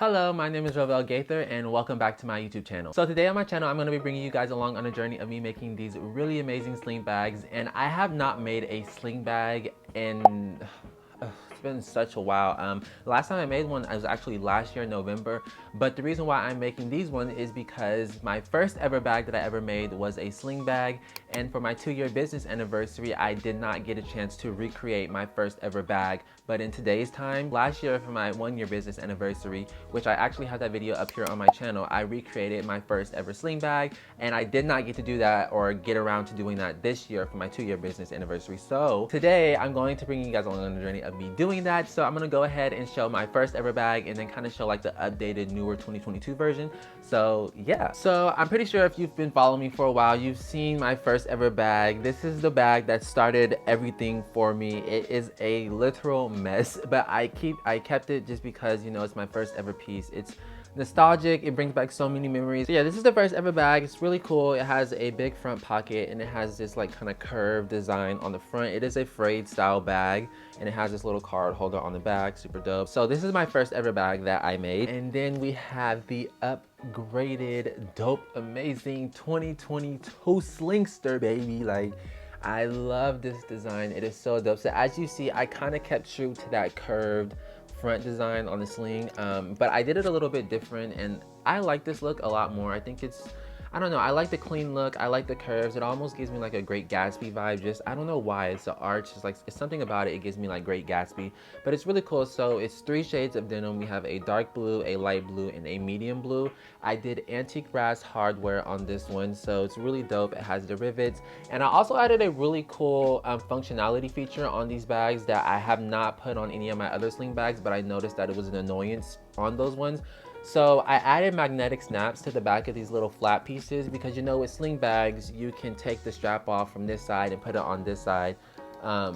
Hello, my name is Rovell Gaither and welcome back to my YouTube channel. So today on my channel, I'm going to be bringing you guys along on a journey of me making these really amazing sling bags. And I have not made a sling bag in it's been such a while. The last time I made one was actually last year, November. But the reason why I'm making these ones is because my first ever bag that I ever made was a sling bag. And for my 2-year business anniversary, I did not get a chance to recreate my first ever bag. But in today's time, last year for my 1-year business anniversary, which I actually have that video up here on my channel, I recreated my first ever sling bag. And I did not get to do that or get around to doing that this year for my 2-year business anniversary. So today I'm going to bring you guys along on the journey of me doing that. So I'm gonna go ahead and show my first ever bag and then kind of show like the updated, newer 2022 version. So yeah, so I'm pretty sure if you've been following me for a while, you've seen my first ever bag. This is the bag that started everything for me. It is a literal mess, but I kept it just because, you know, it's my first ever piece. It's nostalgic, it brings back so many memories. So yeah, this is the first ever bag. It's really cool. It has a big front pocket and it has this like kind of curved design on the front. It is a frayed style bag and it has this little card holder on the back, super dope. So this is my first ever bag that I made. And then we have the upgraded, dope, amazing 2022 Slingster, baby. Like, I love this design. It is so dope. So as you see, I kind of kept true to that curved front design on the sling, but I did it a little bit different and I like this look a lot more. I think it's, I don't know, I like the clean look, I like the curves. It almost gives me like a Great Gatsby vibe. Just, I don't know why, it's the arch, it's like, it's something about it, it gives me like Great Gatsby, but it's really cool. So it's 3 shades of denim. We have a dark blue, a light blue, and a medium blue. I did antique brass hardware on this one, so it's really dope. It has the rivets, and I also added a really cool functionality feature on these bags that I have not put on any of my other sling bags, but I noticed that it was an annoyance on those ones. So I added magnetic snaps to the back of these little flat pieces because, you know, with sling bags, you can take the strap off from this side and put it on this side,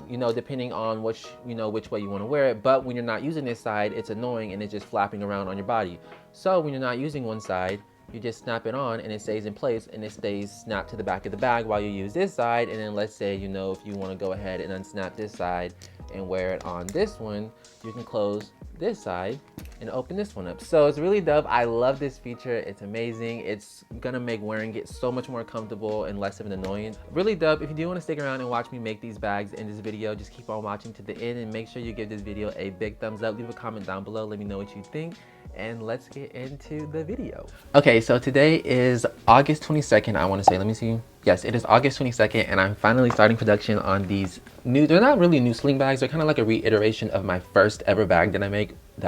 you know, depending on which way you want to wear it. But when you're not using this side, it's annoying and it's just flapping around on your body. So when you're not using one side, you just snap it on and it stays in place and it stays snapped to the back of the bag while you use this side. And then let's say, you know, if you want to go ahead and unsnap this side and wear it on this one, you can close this side and open this one up. So it's really dope. I love this feature. It's amazing. It's gonna make wearing it so much more comfortable and less of an annoyance. Really dope. If you do want to stick around and watch me make these bags in this video, just keep on watching to the end and make sure you give this video a big thumbs up. Leave a comment down below. Let me know what you think. And let's get into the video. Okay, so today is August 22nd, I want to say. Let me see. Yes, it is August 22nd, and I'm finally starting production on these new, they're not really new sling bags. They're kind of like a reiteration of my first ever bag that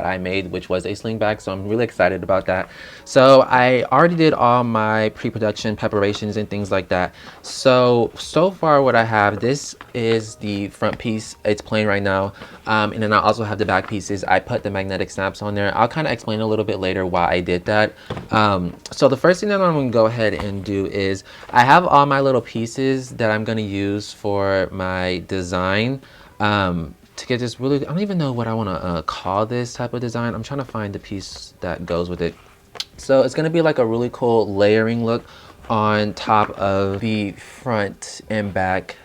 I made, which was a sling bag. So I'm really excited about that. So I already did all my pre-production preparations and things like that. So far what I have, this is the front piece. It's plain right now. And then I also have the back pieces. I put the magnetic snaps on there. I'll kind of explain a little bit later why I did that. So the first thing that I'm going to go ahead and do is I have all my little pieces that I'm going to use for my design. To get this really, I don't even know what I want to call this type of design. I'm trying to find the piece that goes with it. So it's going to be like a really cool layering look on top of the front and back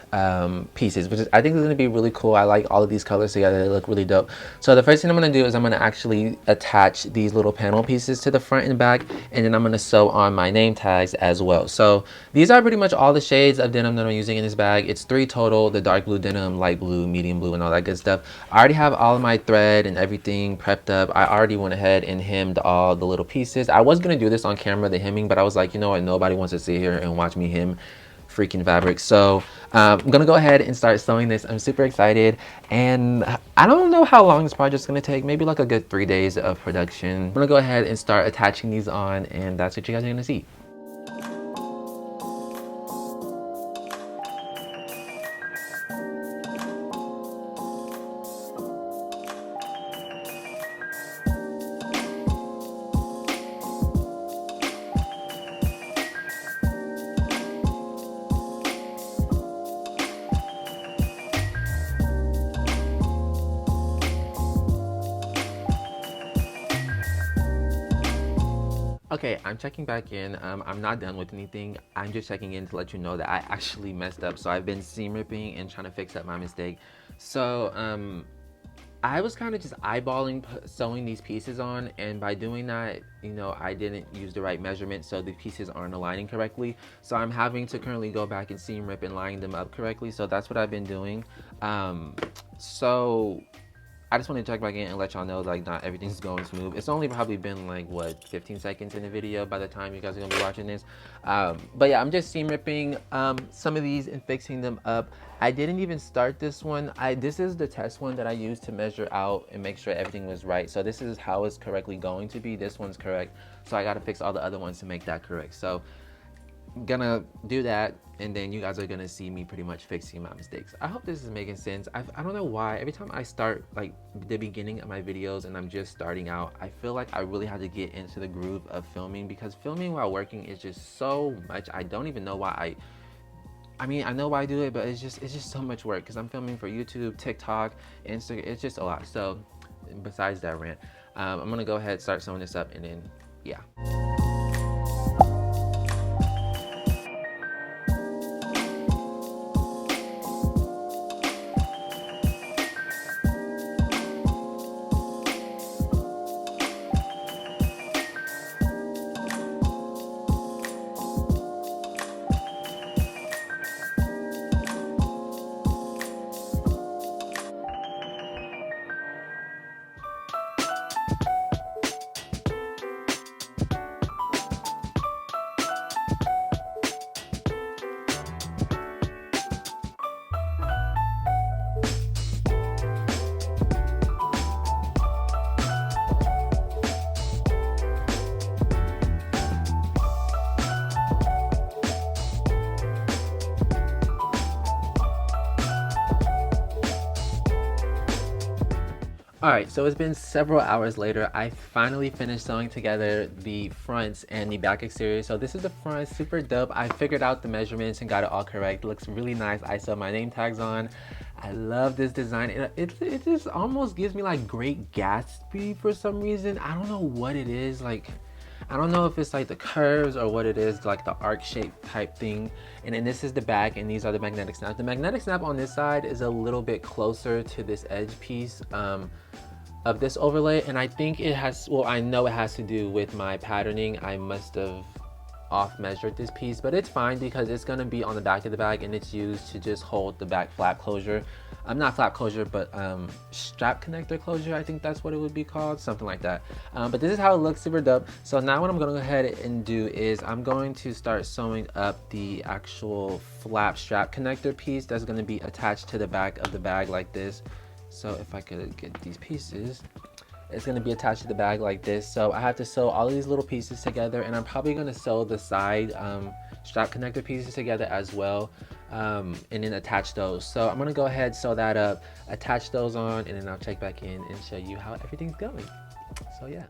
pieces, which is, I think is going to be really cool. I like all of these colors together. They look really dope. So the first thing I'm going to do is I'm going to actually attach these little panel pieces to the front and back, and then I'm going to sew on my name tags as well. So these are pretty much all the shades of denim that I'm using in this bag. It's 3 total: the dark blue denim, light blue, medium blue, and all that good stuff. I already have all of my thread and everything prepped up. I already went ahead and hemmed all the little pieces. I was going to do this on camera, the hemming, but I was like, you know what, nobody wants to sit here and watch me hem freaking fabric. So I'm gonna go ahead and start sewing this. I'm super excited, and I don't know how long this project's gonna take. Maybe like a good 3 days of production. I'm gonna go ahead and start attaching these on, and that's what you guys are gonna see. Okay, I'm checking back in. I'm not done with anything. I'm just checking in to let you know that I actually messed up. So I've been seam ripping and trying to fix up my mistake. So I was kind of just eyeballing sewing these pieces on, and by doing that, you know, I didn't use the right measurement, so the pieces aren't aligning correctly. So I'm having to currently go back and seam rip and line them up correctly. So that's what I've been doing. So I just want to check back in and let y'all know, like, not everything's going smooth. It's only probably been like, what, 15 seconds in the video by the time you guys are gonna be watching this. But yeah, I'm just seam ripping some of these and fixing them up. I didn't even start this one. This is the test one that I used to measure out and make sure everything was right. So this is how it's correctly going to be. This one's correct. So I gotta fix all the other ones to make that correct. So I'm gonna do that, and then you guys are gonna see me pretty much fixing my mistakes. I hope this is making sense. I don't know why every time I start like the beginning of my videos and I'm just starting out, I feel like I really have to get into the groove of filming, because filming while working is just so much. I don't even know why I mean, I know why I do it, but it's just so much work, because I'm filming for YouTube, TikTok, Instagram. It's just a lot. So besides that rant, I'm gonna go ahead, start sewing this up, and then yeah. All right, so it's been several hours later. I finally finished sewing together the fronts and the back exterior. So this is the front, super dope. I figured out the measurements and got it all correct. It looks really nice. I sewed my name tags on. I love this design. It just almost gives me like Great Gatsby for some reason. I don't know what it is. Like, I don't know if it's like the curves or what it is, like the arc shape type thing. And then this is the back, and these are the magnetic snaps. The magnetic snap on this side is a little bit closer to this edge piece of this overlay, and I think it has, well, I know it has to do with my patterning. I must have off measured this piece, but it's fine because it's going to be on the back of the bag, and it's used to just hold the back flap closure. Not flap closure, but strap connector closure. I think that's what it would be called, something like that. But this is how it looks, super dope. So now what I'm going to go ahead and do is I'm going to start sewing up the actual flap strap connector piece that's going to be attached to the back of the bag like this. So if I could get these pieces, it's going to be attached to the bag like this. So I have to sew all of these little pieces together, and I'm probably going to sew the side strap connector pieces together as well, and then attach those. So I'm going to go ahead, sew that up, attach those on, and then I'll check back in and show you how everything's going. So yeah.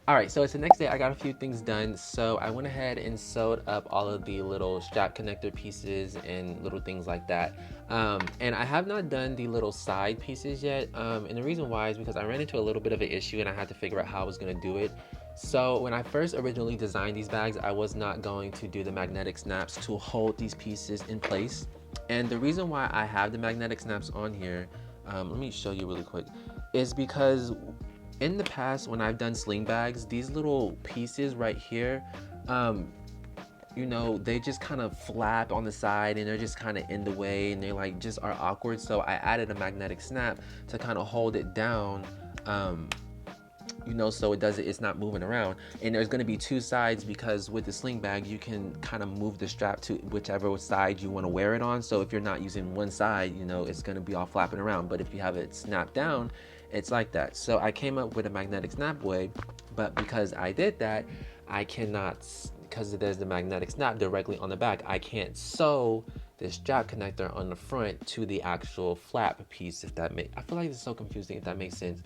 All right, so it's the next day. I got a few things done. So I went ahead and sewed up all of the little strap connector pieces and little things like that. And I have not done the little side pieces yet. And the reason why is because I ran into a little bit of an issue and I had to figure out how I was gonna do it. So when I first originally designed these bags, I was not going to do the magnetic snaps to hold these pieces in place. And the reason why I have the magnetic snaps on here, let me show you really quick, is because in the past when I've done sling bags, these little pieces right here, you know, they just kind of flap on the side and they're just kind of in the way and they like just are awkward. So I added a magnetic snap to kind of hold it down you know, so it's not moving around. And there's gonna be two sides, because with the sling bag, you can kind of move the strap to whichever side you wanna wear it on. So if you're not using one side, you know, it's gonna be all flapping around. But if you have it snapped down, it's like that. So I came up with a magnetic snap way, but because I did that, I cannot, because there's the magnetic snap directly on the back, I can't sew this strap connector on the front to the actual flap piece, if that makes, I feel like it's so confusing, if that makes sense.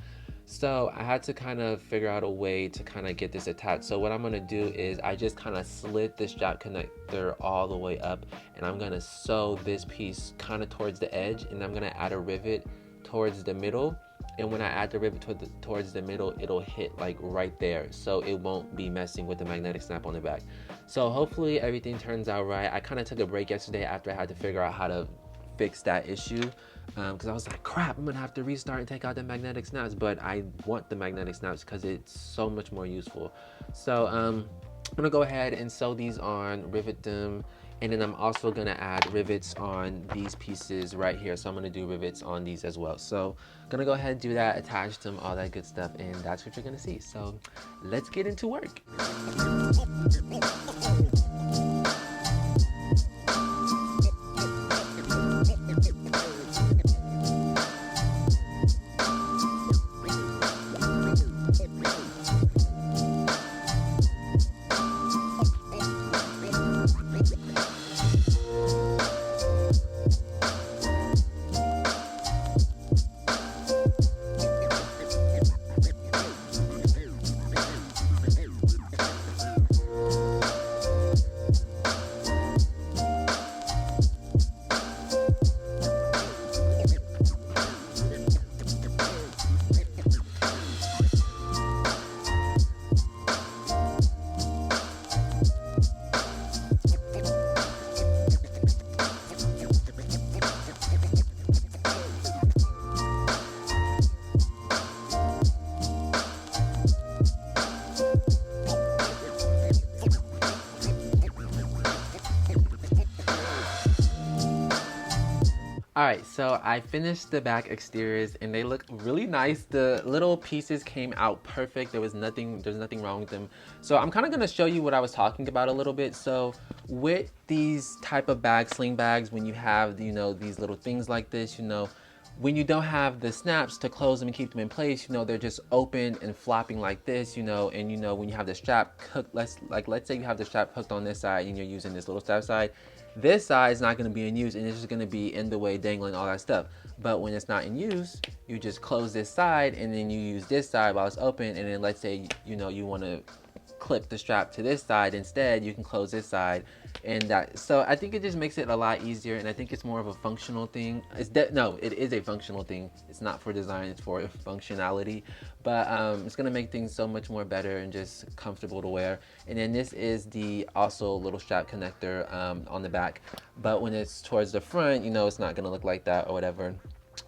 So I had to kind of figure out a way to kind of get this attached. So what I'm gonna do is I just kind of slid the strap connector all the way up, and I'm gonna sew this piece kind of towards the edge, and I'm gonna add a rivet towards the middle. And when I add the rivet towards the middle, it'll hit like right there, so it won't be messing with the magnetic snap on the back. So hopefully everything turns out right. I kind of took a break yesterday after I had to figure out how to fix that issue, because I was like, crap, I'm gonna have to restart and take out the magnetic snaps. But I want the magnetic snaps because it's so much more useful. So I'm gonna go ahead and sew these on, rivet them, and then I'm also gonna add rivets on these pieces right here. So I'm gonna do rivets on these as well. So I'm gonna go ahead and do that, attach them, all that good stuff, and that's what you're gonna see. So let's get into work. Alright, so I finished the back exteriors and they look really nice. The little pieces came out perfect. There's nothing wrong with them. So I'm kind of going to show you what I was talking about a little bit. So with these type of bags, sling bags, when you have, you know, these little things like this, you know, when you don't have the snaps to close them and keep them in place, you know, they're just open and flopping like this, you know, and you know, when you have the strap hooked, let's say you have the strap hooked on this side and you're using this little strap side, this side is not going to be in use and it's just going to be in the way, dangling, all that stuff. But when it's not in use, you just close this side and then you use this side while it's open, and then let's say, you know, you want to clip the strap to this side instead, you can close this side. And that, so I think it just makes it a lot easier, and I think it's more of a functional thing. No, it is a functional thing. It's not for design, it's for functionality. But it's gonna make things so much more better and just comfortable to wear. And then this is the also little strap connector on the back. But when it's towards the front, you know, it's not gonna look like that or whatever.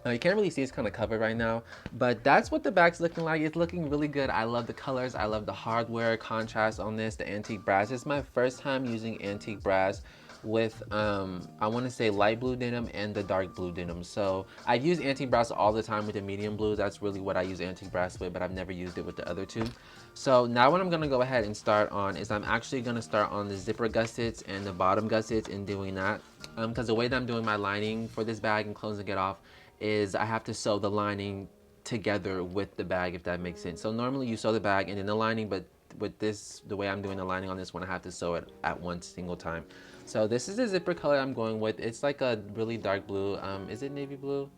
You can't really see, it's kind of covered right now, but that's what the back's looking like. It's looking really good. I love the colors. I love the hardware contrast on this, the antique brass. It's my first time using antique brass with I want to say light blue denim and the dark blue denim. So I use antique brass all the time with the medium blues. That's really what I use antique brass with, but I've never used it with the other two. So now what I'm going to go ahead and start on is I'm actually going to start on the zipper gussets and the bottom gussets and doing that, because the way that I'm doing my lining for this bag and closing it off is I have to sew the lining together with the bag, if that makes sense. So normally you sew the bag and then the lining, but with this, the way I'm doing the lining on this one, I have to sew it at one single time. So this is the zipper color I'm going with. It's like a really dark blue. Is it navy blue?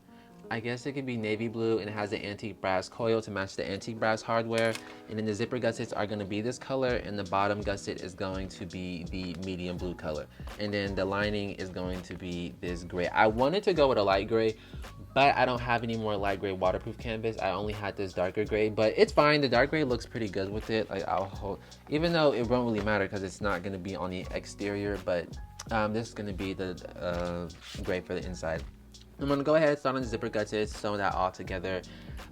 I guess it could be navy blue, and it has the antique brass coil to match the antique brass hardware. And then the zipper gussets are going to be this color, and the bottom gusset is going to be the medium blue color. And then the lining is going to be this gray. I wanted to go with a light gray, but I don't have any more light gray waterproof canvas. I only had this darker gray, but it's fine. The dark gray looks pretty good with it. Like I'll hold, even though it won't really matter because it's not going to be on the exterior, but this is going to be the gray for the inside. I'm going to go ahead and start on the zipper gussets, sew that all together,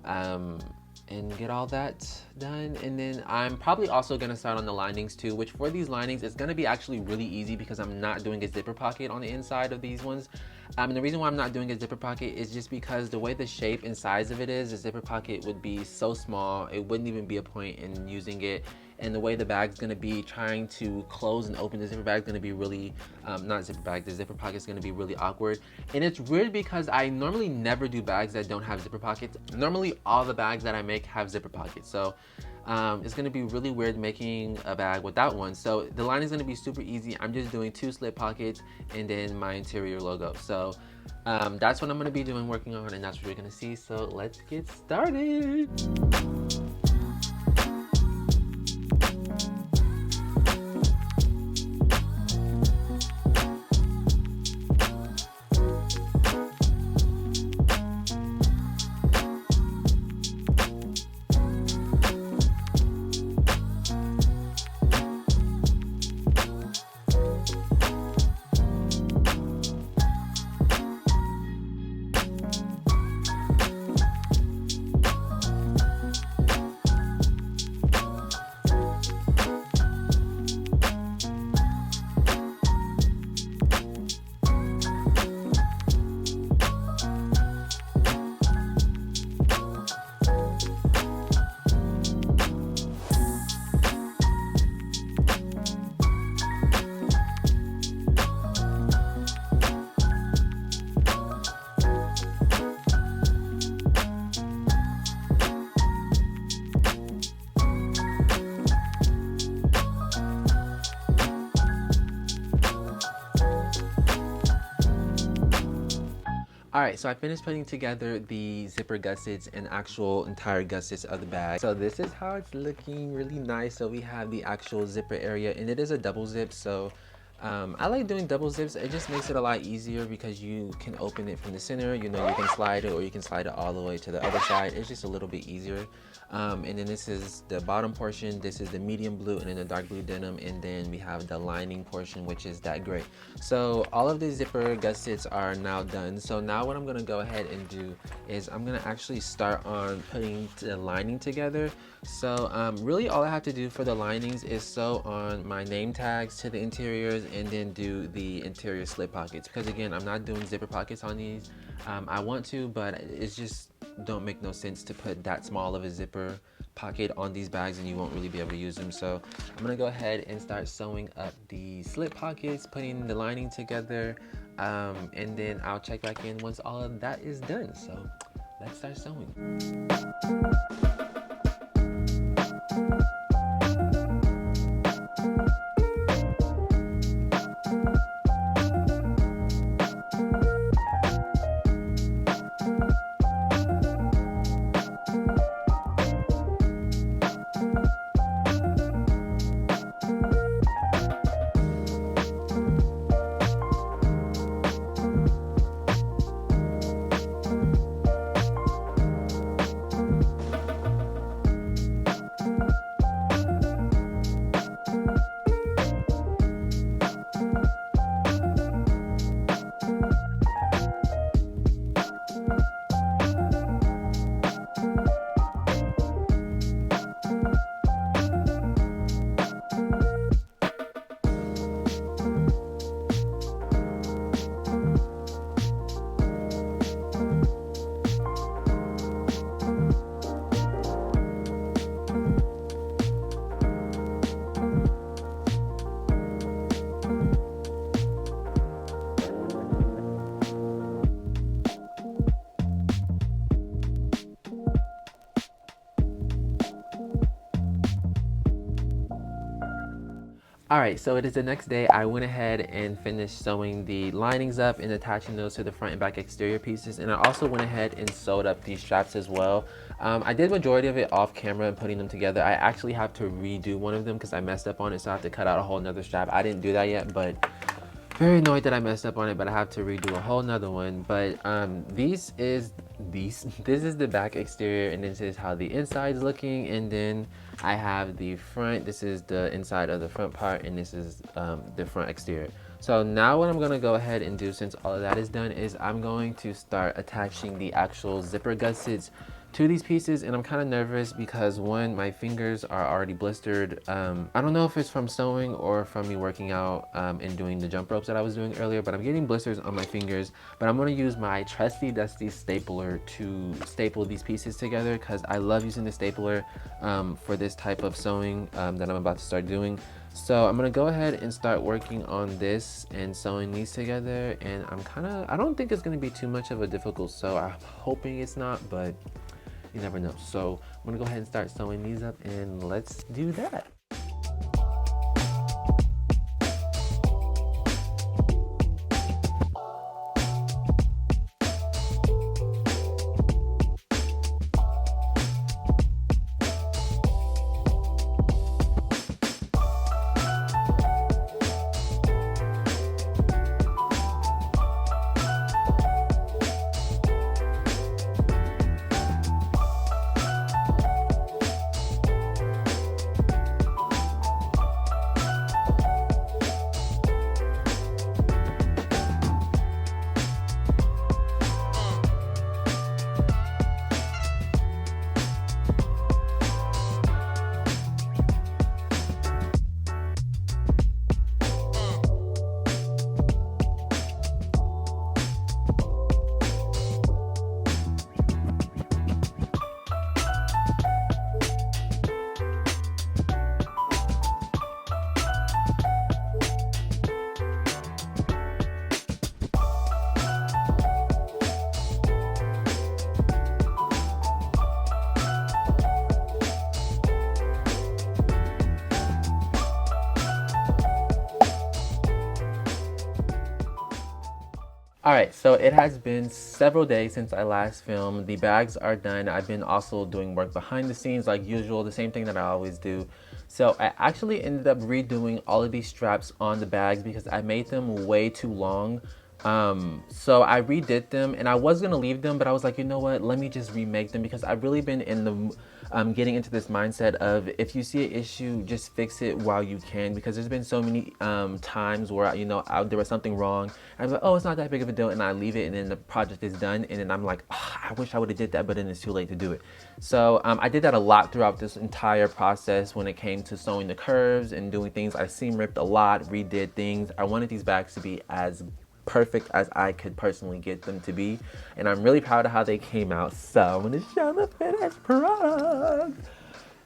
and get all that done. And then I'm probably also going to start on the linings too, which for these linings, it's going to be actually really easy because I'm not doing a zipper pocket on the inside of these ones. And the reason why I'm not doing a zipper pocket is just because the way the shape and size of it is, a zipper pocket would be so small, it wouldn't even be a point in using it. And the way the bag's gonna be, trying to close and open the zipper bag is gonna be really, not zipper bag, the zipper pocket is gonna be really awkward. And it's weird because I normally never do bags that don't have zipper pockets. Normally all the bags that I make have zipper pockets. So it's gonna be really weird making a bag without one. So the lining is gonna be super easy. I'm just doing 2 slip pockets and then my interior logo. So that's what I'm gonna be doing, working on, and that's what you're gonna see. So let's get started. Alright, so I finished putting together the zipper gussets and actual entire gussets of the bag. So this is how it's looking, really nice. So we have the actual zipper area, and it is a double zip, so I like doing double zips. It just makes it a lot easier because you can open it from the center, you know, you can slide it, or you can slide it all the way to the other side. It's just a little bit easier. And then this is the bottom portion, this is the medium blue, and then the dark blue denim, and then we have the lining portion, which is that gray. So all of the zipper gussets are now done. So now what I'm gonna go ahead and do is I'm gonna actually start on putting the lining together. So really all I have to do for the linings is sew on my name tags to the interiors and then do the interior slip pockets, because again, I'm not doing zipper pockets on these. I want to, but it's just don't make no sense to put that small of a zipper pocket on these bags and you won't really be able to use them. So I'm gonna go ahead and start sewing up the slip pockets, putting the lining together, and then I'll check back in once all of that is done. So let's start sewing. Alright, so it is the next day. I went ahead and finished sewing the linings up and attaching those to the front and back exterior pieces, and I also went ahead and sewed up these straps as well. I did majority of it off camera and putting them together. I actually have to redo one of them because I messed up on it, so I have to cut out a whole nother strap. I didn't do that yet, but very annoyed that I messed up on it, but I have to redo a whole nother one. But this is the back exterior, and this is how the inside is looking. And then I have the front. This is the inside of the front part, and this is the front exterior. So now what I'm gonna go ahead and do, since all of that is done, is I'm going to start attaching the actual zipper gussets to these pieces, and I'm kind of nervous because one, my fingers are already blistered. I don't know if it's from sewing or from me working out and doing the jump ropes that I was doing earlier, but I'm getting blisters on my fingers. But I'm going to use my trusty dusty stapler to staple these pieces together because I love using the stapler for this type of sewing that I'm about to start doing. So I'm gonna go ahead and start working on this and sewing these together, and I don't think it's gonna be too much of a difficult sew. I'm hoping it's not, but you never know. So I'm gonna go ahead and start sewing these up, and let's do that. All right, so it has been several days since I last filmed. The bags are done. I've been also doing work behind the scenes like usual, the same thing that I always do. So I actually ended up redoing all of these straps on the bags because I made them way too long. So I redid them, and I was gonna leave them, but I was like, you know what, let me just remake them because I've really been in the getting into this mindset of if you see an issue, just fix it while you can, because there's been so many times where there was something wrong. I was like, oh, it's not that big of a deal, and I leave it, and then the project is done, and then I'm like, oh, I wish I would have did that, but then it's too late to do it. So I did that a lot throughout this entire process when it came to sewing the curves and doing things. I seam ripped a lot, redid things. I wanted these bags to be as perfect as I could personally get them to be, and I'm really proud of how they came out. So I'm gonna show the finished product.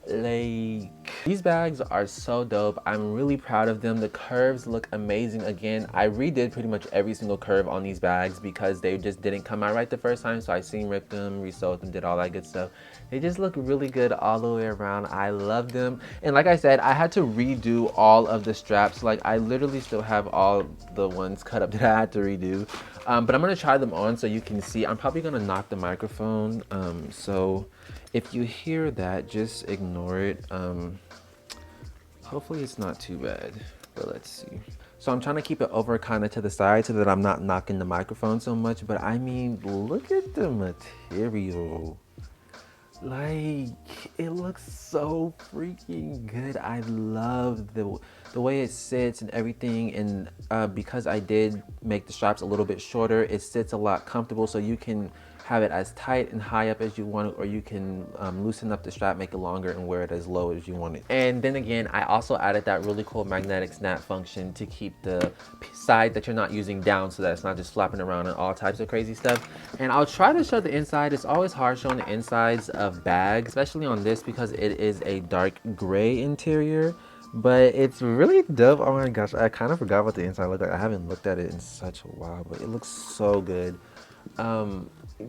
Like, these bags are so dope. I'm really proud of them. The curves look amazing. Again, I redid pretty much every single curve on these bags because they just didn't come out right the first time, so I seam ripped them, resewed them, did all that good stuff. They just look really good all the way around. I love them. And like I said, I had to redo all of the straps. Like, I literally still have all the ones cut up that I had to redo. But I'm gonna try them on so you can see. I'm probably gonna knock the microphone, so if you hear that, just ignore it. Hopefully it's not too bad, but let's see. So I'm trying to keep it over kind of to the side so that I'm not knocking the microphone so much, but I mean, look at the material. Like, it looks so freaking good. I love the way it sits and everything, and because I did make the straps a little bit shorter, it sits a lot comfortable, so you can have it as tight and high up as you want it, or you can loosen up the strap, make it longer, and wear it as low as you want it. And then again, I also added that really cool magnetic snap function to keep the side that you're not using down so that it's not just flapping around and all types of crazy stuff. And I'll try to show the inside. It's always hard showing the insides of bags, especially on this because it is a dark gray interior, but it's really dope. Oh my gosh, I kind of forgot what the inside looked like. I haven't looked at it in such a while, but it looks so good.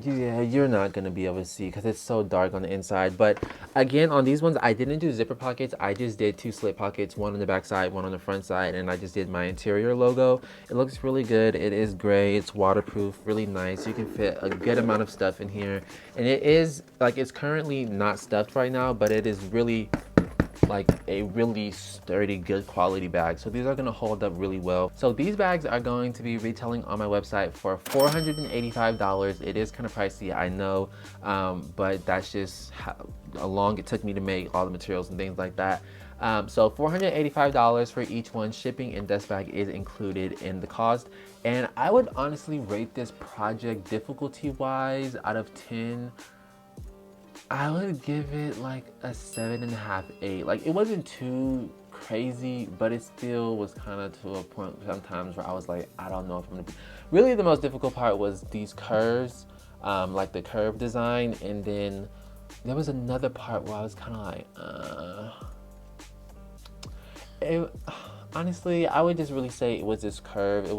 Yeah, you're not gonna be able to see because it's so dark on the inside, but again, on these ones I didn't do zipper pockets. I just did 2 slip pockets, one on the back side, one on the front side, and I just did my interior logo. It looks really good. It is gray, it's waterproof, really nice. You can fit a good amount of stuff in here, and it is like, it's currently not stuffed right now, but it is really like a really sturdy, good quality bag. So these are gonna hold up really well. So these bags are going to be retailing on my website for $485. It is kind of pricey, I know, but that's just how long it took me to make all the materials and things like that. So $485 for each one. Shipping and dust bag is included in the cost. And I would honestly rate this project difficulty wise out of 10. I would give it like a 7.5, 8. Like, it wasn't too crazy, but it still was kind of to a point sometimes where I was like, I don't know if I'm gonna be. Really, the most difficult part was these curves, like the curve design, and then there was another part where I was kind of like, it, honestly, I would just really say it was this curve. It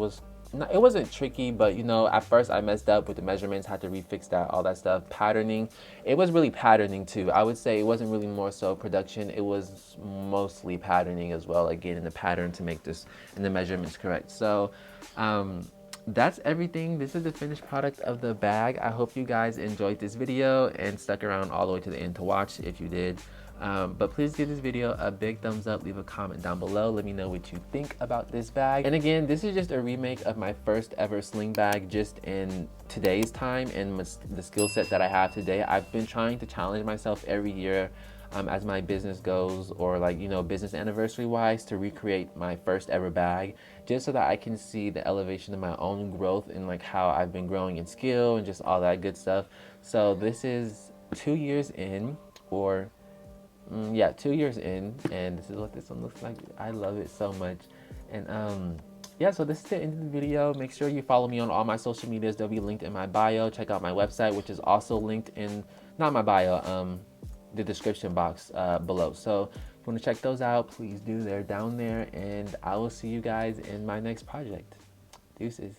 wasn't tricky, but you know, at first I messed up with the measurements, had to refix that, all that stuff. Patterning, it was really patterning too. I would say it wasn't really more so production, it was mostly patterning as well, like getting the pattern to make this and the measurements correct. So that's everything. This is the finished product of the bag. I hope you guys enjoyed this video and stuck around all the way to the end to watch if you did. But please give this video a big thumbs up, leave a comment down below, let me know what you think about this bag. And again, this is just a remake of my first ever sling bag, just in today's time and the skill set that I have today. I've been trying to challenge myself every year as my business goes, or like, you know, business anniversary wise, to recreate my first ever bag, just so that I can see the elevation of my own growth and like how I've been growing in skill and just all that good stuff. So this is 2 years in, or yeah, 2 years in, and this is what this one looks like. I love it so much. And yeah, so this is the end of the video. Make sure you follow me on all my social medias. They'll be linked in my bio. Check out my website, which is also linked in, not my bio, the description box below. So if you want to check those out, please do. They're down there, and I will see you guys in my next project. Deuces.